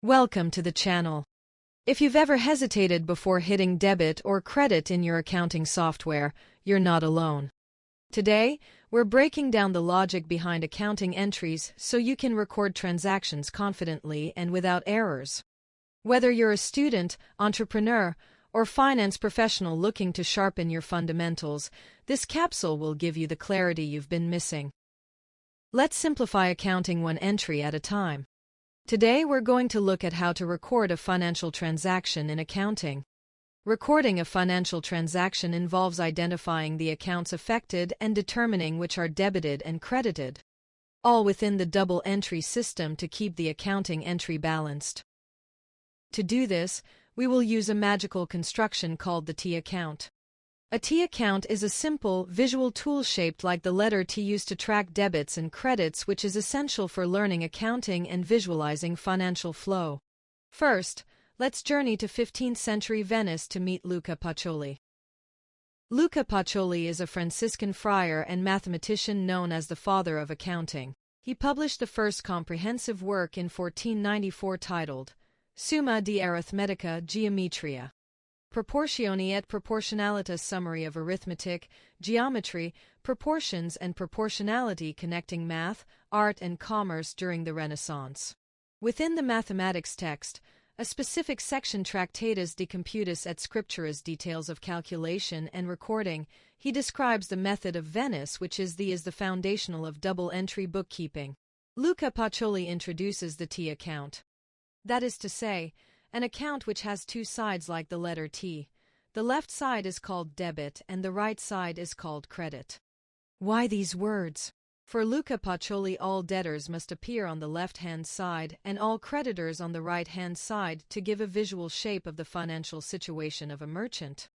Welcome to the channel. If you've ever hesitated before hitting debit or credit in your accounting software, you're not alone. Today, we're breaking down the logic behind accounting entries so you can record transactions confidently and without errors. Whether you're a student, entrepreneur, or finance professional looking to sharpen your fundamentals, this capsule will give you the clarity you've been missing. Let's simplify accounting one entry at a time. Today we're going to look at how to record a financial transaction in accounting. Recording a financial transaction involves identifying the accounts affected and determining which are debited and credited, all within the double entry system to keep the accounting entry balanced. To do this, we will use a magical construction called the T account. A T account is a simple, visual tool shaped like the letter T used to track debits and credits, which is essential for learning accounting and visualizing financial flow. First, let's journey to 15th century Venice to meet Luca Pacioli. Luca Pacioli is a Franciscan friar and mathematician known as the father of accounting. He published the first comprehensive work in 1494 titled Summa di Arithmetica Geometria. Proportioni et Proportionalitas, summary of arithmetic, geometry, proportions and proportionality connecting math, art and commerce during the Renaissance. Within the mathematics text, a specific section Tractatus de Computis et Scripturas details of calculation and recording. He describes the method of Venice, which is the foundational of double-entry bookkeeping. Luca Pacioli introduces the T account. That is to say, an account which has two sides like the letter T. The left side is called debit and the right side is called credit. Why these words? For Luca Pacioli, all debtors must appear on the left-hand side and all creditors on the right-hand side to give a visual shape of the financial situation of a merchant.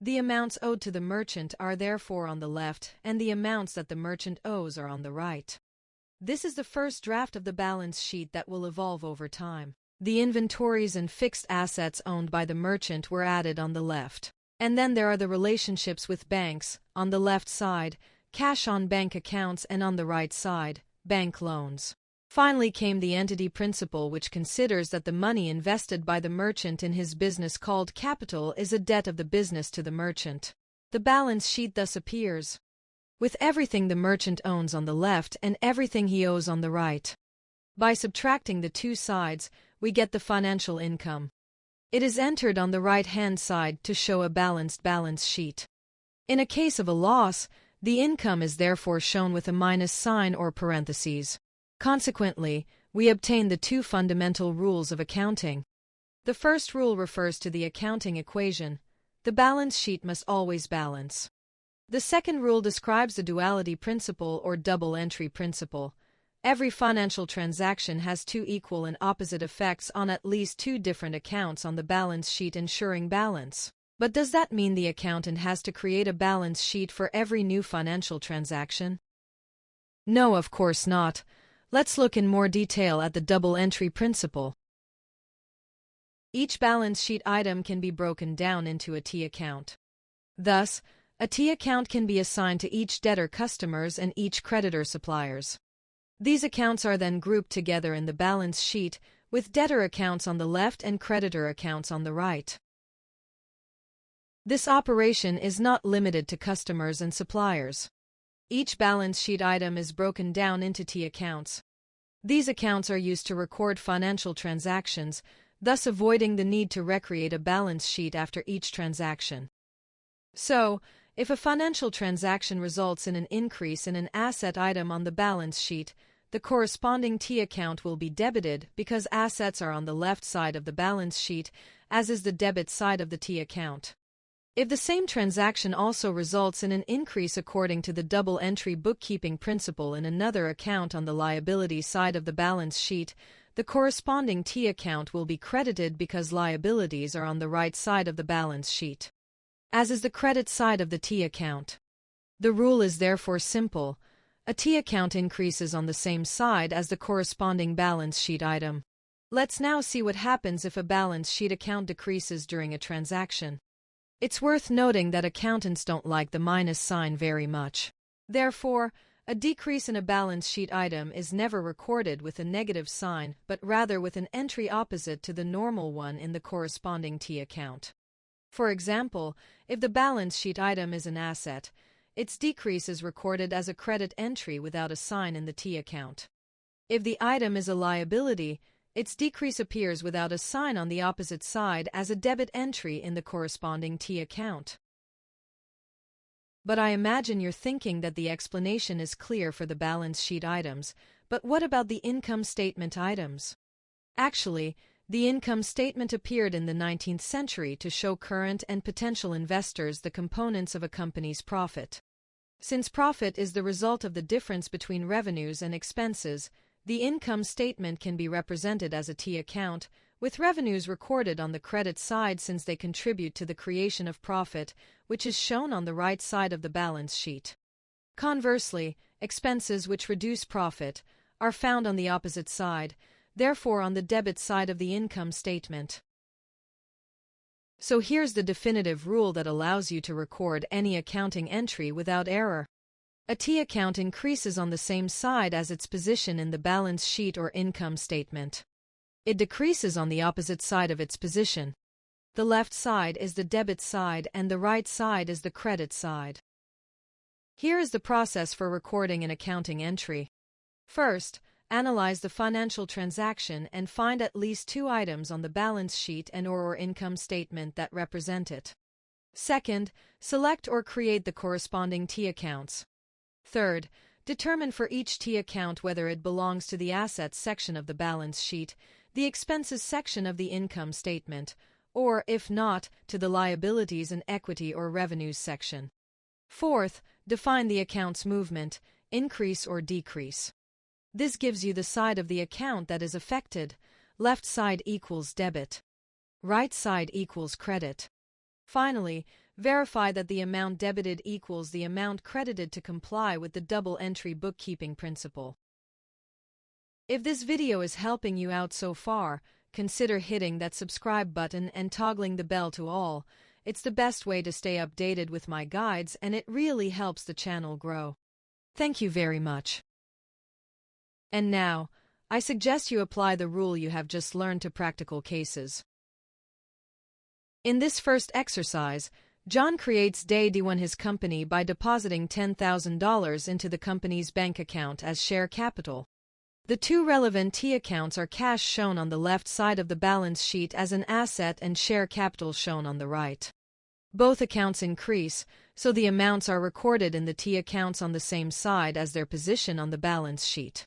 The amounts owed to the merchant are therefore on the left and the amounts that the merchant owes are on the right. This is the first draft of the balance sheet that will evolve over time. The inventories and fixed assets owned by the merchant were added on the left. And then there are the relationships with banks, on the left side, cash on bank accounts, and on the right side, bank loans. Finally came the entity principle, which considers that the money invested by the merchant in his business called capital is a debt of the business to the merchant. The balance sheet thus appears with everything the merchant owns on the left and everything he owes on the right. By subtracting the two sides, we get the financial income. It is entered on the right-hand side to show a balanced balance sheet. In a case of a loss, the income is therefore shown with a minus sign or parentheses. Consequently, we obtain the two fundamental rules of accounting. The first rule refers to the accounting equation: the balance sheet must always balance. The second rule describes the duality principle or double entry principle. Every financial transaction has two equal and opposite effects on at least two different accounts on the balance sheet, ensuring balance. But does that mean the accountant has to create a balance sheet for every new financial transaction? No, of course not. Let's look in more detail at the double entry principle. Each balance sheet item can be broken down into a T account. Thus, a T account can be assigned to each debtor customers and each creditor suppliers. These accounts are then grouped together in the balance sheet, with debtor accounts on the left and creditor accounts on the right. This operation is not limited to customers and suppliers. Each balance sheet item is broken down into T accounts. These accounts are used to record financial transactions, thus avoiding the need to recreate a balance sheet after each transaction. So, if a financial transaction results in an increase in an asset item on the balance sheet, the corresponding T account will be debited because assets are on the left side of the balance sheet, as is the debit side of the T account. If the same transaction also results in an increase according to the double entry bookkeeping principle in another account on the liability side of the balance sheet, the corresponding T account will be credited because liabilities are on the right side of the balance sheet, as is the credit side of the T account. The rule is therefore simple: a T account increases on the same side as the corresponding balance sheet item. Let's now see what happens if a balance sheet account decreases during a transaction. It's worth noting that accountants don't like the minus sign very much. Therefore, A decrease in a balance sheet item is never recorded with a negative sign, but rather with an entry opposite to the normal one in the corresponding T account. For example, if the balance sheet item is an asset, its decrease is recorded as a credit entry without a sign in the T account. If the item is a liability, its decrease appears without a sign on the opposite side as a debit entry in the corresponding T account. But I imagine you're thinking that the explanation is clear for the balance sheet items, but what about the income statement items? Actually, the income statement appeared in the 19th century to show current and potential investors the components of a company's profit. Since profit is the result of the difference between revenues and expenses, the income statement can be represented as a T account, with revenues recorded on the credit side since they contribute to the creation of profit, which is shown on the right side of the balance sheet. Conversely, expenses which reduce profit are found on the opposite side, therefore on the debit side of the income statement. So here's the definitive rule that allows you to record any accounting entry without error. A T account increases on the same side as its position in the balance sheet or income statement. It decreases on the opposite side of its position. The left side is the debit side and the right side is the credit side. Here is the process for recording an accounting entry. First, analyze the financial transaction and find at least two items on the balance sheet and/or income statement that represent it. Second, select or create the corresponding T accounts. Third, determine for each T account whether it belongs to the assets section of the balance sheet, the expenses section of the income statement, or, if not, to the liabilities and equity or revenues section. Fourth, define the account's movement, increase or decrease. This gives you the side of the account that is affected. Left side equals debit. Right side equals credit. Finally, verify that the amount debited equals the amount credited to comply with the double entry bookkeeping principle. If this video is helping you out so far, consider hitting that subscribe button and toggling the bell to all. It's the best way to stay updated with my guides and it really helps the channel grow. Thank you very much. And now, I suggest you apply the rule you have just learned to practical cases. In this first exercise, John creates day D1 his company by depositing $10,000 into the company's bank account as share capital. The two relevant T accounts are cash shown on the left side of the balance sheet as an asset and share capital shown on the right. Both accounts increase, so the amounts are recorded in the T accounts on the same side as their position on the balance sheet.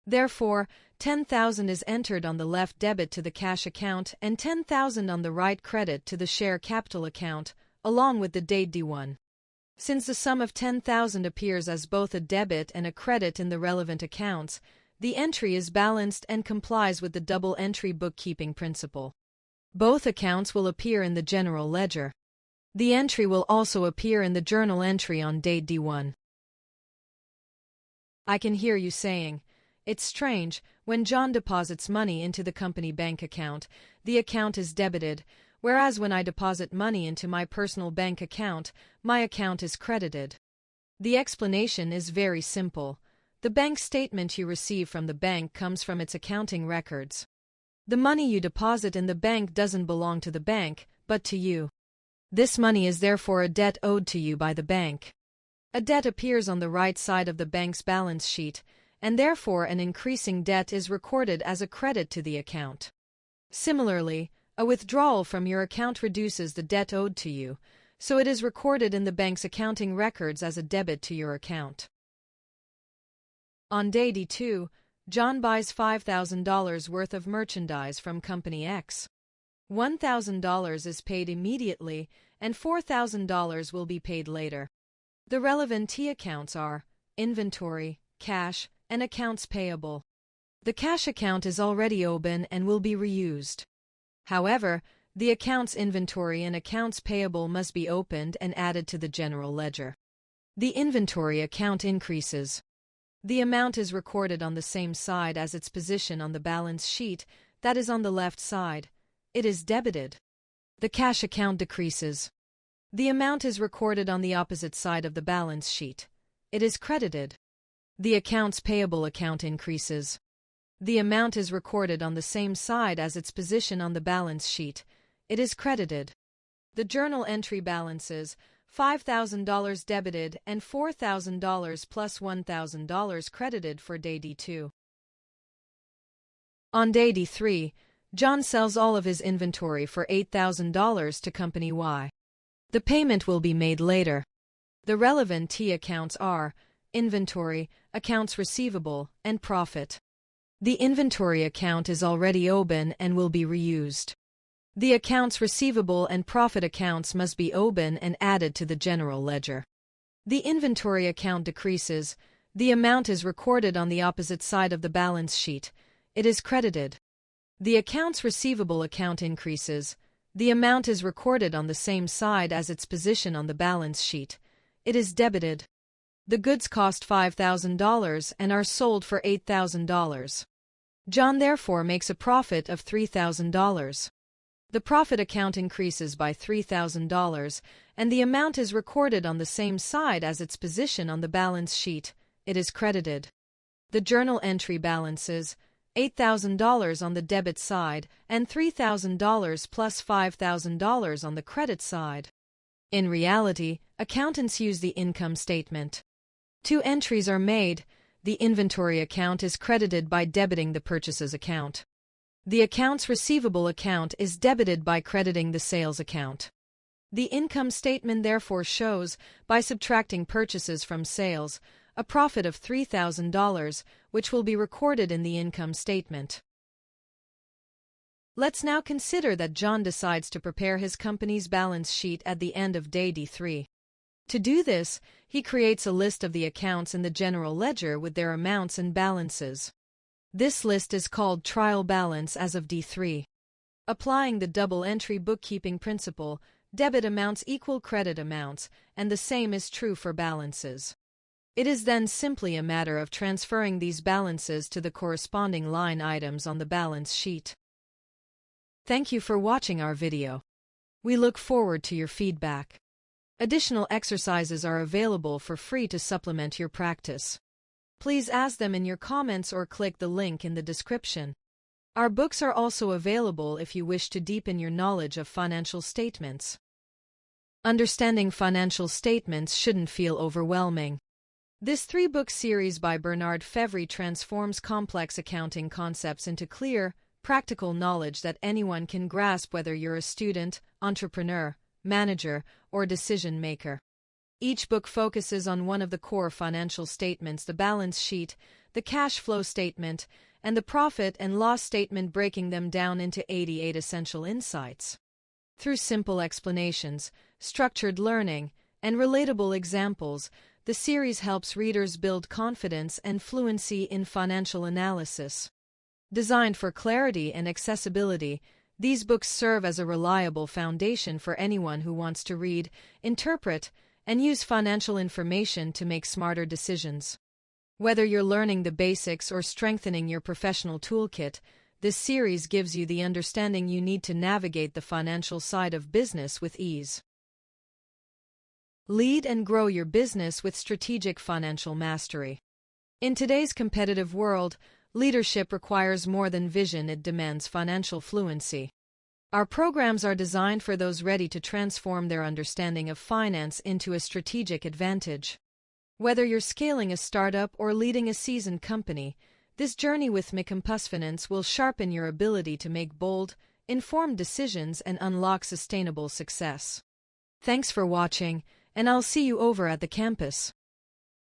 Therefore, $10,000 is entered on the left debit to the cash account and $10,000 on the right credit to the share capital account, along with the date D1. Since the sum of $10,000 appears as both a debit and a credit in the relevant accounts, the entry is balanced and complies with the double entry bookkeeping principle. Both accounts will appear in the general ledger. The entry will also appear in the journal entry on date D1. I can hear you saying, "It's strange, when John deposits money into the company bank account, the account is debited, whereas when I deposit money into my personal bank account, my account is credited." The explanation is very simple. The bank statement you receive from the bank comes from its accounting records. The money you deposit in the bank doesn't belong to the bank, but to you. This money is therefore a debt owed to you by the bank. A debt appears on the right side of the bank's balance sheet, and therefore an increasing debt is recorded as a credit to the account. Similarly, a withdrawal from your account reduces the debt owed to you, so it is recorded in the bank's accounting records as a debit to your account. On day D2, John buys $5,000 worth of merchandise from Company X. $1,000 is paid immediately, and $4,000 will be paid later. The relevant T accounts are inventory, cash, and accounts payable. The cash account is already open and will be reused. However, the accounts inventory and accounts payable must be opened and added to the general ledger. The inventory account increases. The amount is recorded on the same side as its position on the balance sheet, that is on the left side. It is debited. The cash account decreases. The amount is recorded on the opposite side of the balance sheet. It is credited. The accounts payable account increases. The amount is recorded on the same side as its position on the balance sheet. It is credited. The journal entry balances $5,000 debited and $4,000 plus $1,000 credited for day D2. On day D3, John sells all of his inventory for $8,000 to Company Y. The payment will be made later. The relevant T accounts are inventory, accounts receivable, and profit. The inventory account is already open and will be reused. The accounts receivable and profit accounts must be open and added to the general ledger. The inventory account decreases. The amount is recorded on the opposite side of the balance sheet. It is credited. The accounts receivable account increases. The amount is recorded on the same side as its position on the balance sheet. It is debited. The goods cost $5,000 and are sold for $8,000. John therefore makes a profit of $3,000. The profit account increases by $3,000, and the amount is recorded on the same side as its position on the balance sheet. It is credited. The journal entry balances $8,000 on the debit side and $3,000 plus $5,000 on the credit side. In reality, accountants use the income statement. Two entries are made. The inventory account is credited by debiting the purchases account. The accounts receivable account is debited by crediting the sales account. The income statement therefore shows, by subtracting purchases from sales, a profit of $3,000, which will be recorded in the income statement. Let's now consider that John decides to prepare his company's balance sheet at the end of day D3. To do this, he creates a list of the accounts in the general ledger with their amounts and balances. This list is called trial balance as of D3. Applying the double-entry bookkeeping principle, debit amounts equal credit amounts, and the same is true for balances. It is then simply a matter of transferring these balances to the corresponding line items on the balance sheet. Thank you for watching our video. We look forward to your feedback. Additional exercises are available for free to supplement your practice. Please ask them in your comments or click the link in the description. Our books are also available if you wish to deepen your knowledge of financial statements. Understanding financial statements shouldn't feel overwhelming. This three-book series by Bernard Fevry transforms complex accounting concepts into clear, practical knowledge that anyone can grasp, whether you're a student, entrepreneur, manager, or decision maker. Each book focuses on one of the core financial statements: the balance sheet, the cash flow statement, and the profit and loss statement, breaking them down into 88 essential insights. Through simple explanations, structured learning, and relatable examples, the series helps readers build confidence and fluency in financial analysis. Designed for clarity and accessibility, these books serve as a reliable foundation for anyone who wants to read, interpret, and use financial information to make smarter decisions. Whether you're learning the basics or strengthening your professional toolkit, this series gives you the understanding you need to navigate the financial side of business with ease. Lead and grow your business with strategic financial mastery. In today's competitive world, leadership requires more than vision, it demands financial fluency. Our programs are designed for those ready to transform their understanding of finance into a strategic advantage. Whether you're scaling a startup or leading a seasoned company, this journey with mycampusfinance will sharpen your ability to make bold, informed decisions and unlock sustainable success. Thanks for watching, and I'll see you over at the campus.